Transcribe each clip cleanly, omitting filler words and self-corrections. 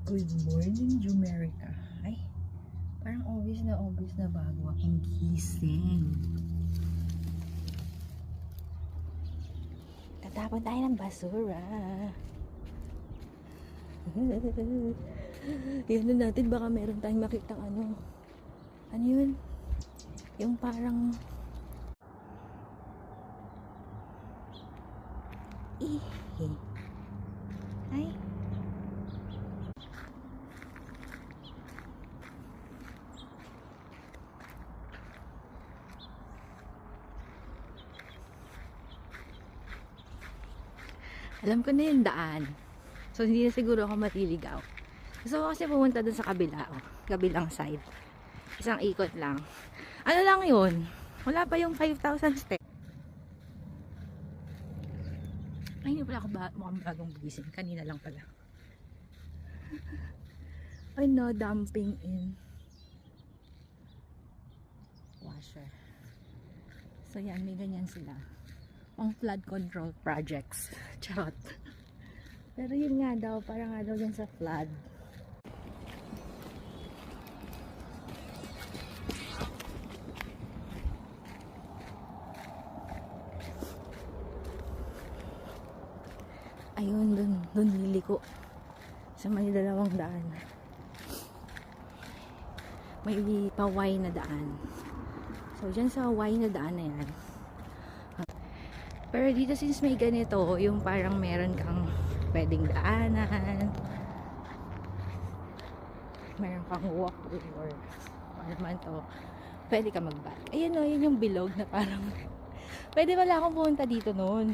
Good morning, Jumerica. Ay, parang obvious na bago akong gising. Tatapon tayo ng basura. Yan na natin, baka meron tayong makitang ano. Ano yun? Yung parang ay, alam ko na yung daan. So, hindi na siguro ako matiligaw. Gusto ko kasi pumunta dun sa kabila, kabilang side. Isang ikot lang. Ano lang yun? Wala pa yung 5,000 steps. Ay, hindi pala ako mukhang bagong gising. Kanina lang pala. Ay, no, dumping in washer. So, yan, may ganyan sila. Pang flood control projects. Charot. Pero yun nga daw, para nga daw yan sa flood. Ayun, dun liliko. Sa may dalawang daan. May pa-Y na daan. So, dyan sa Y na daan na yan. Pero dito since may ganito, yung parang meron kang pwedeng daanan. Meron kang walkway or ano man to. Pwede ka mag-bike. Ayun o, yun yung bilog na parang pwede wala akong pumunta dito noon.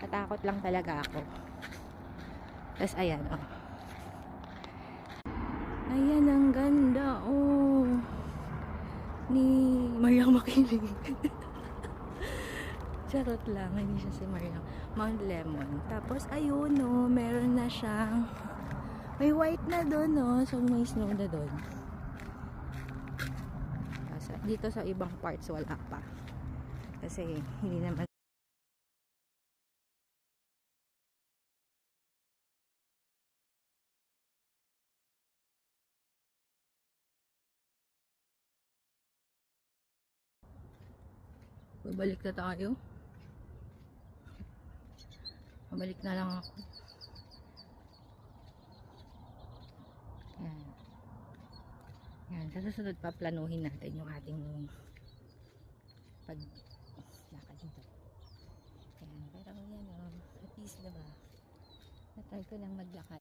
Natakot lang talaga ako. Tapos ayan o. Ayan ang ganda ni Mariang Makiling. Charot lang, hindi siya si Mariang. Mount Lemon. Tapos ayun meron na siyang may white na doon so may snow na doon. Dito sa ibang parts wala pa. Kasi hindi naman babalik na tayo. Babalik na lang ako. Yan. Yan. Sa susunod pa planuhin natin yung ating paglakad dito. Yan. Pero yan at least diba natry ko lang maglakad.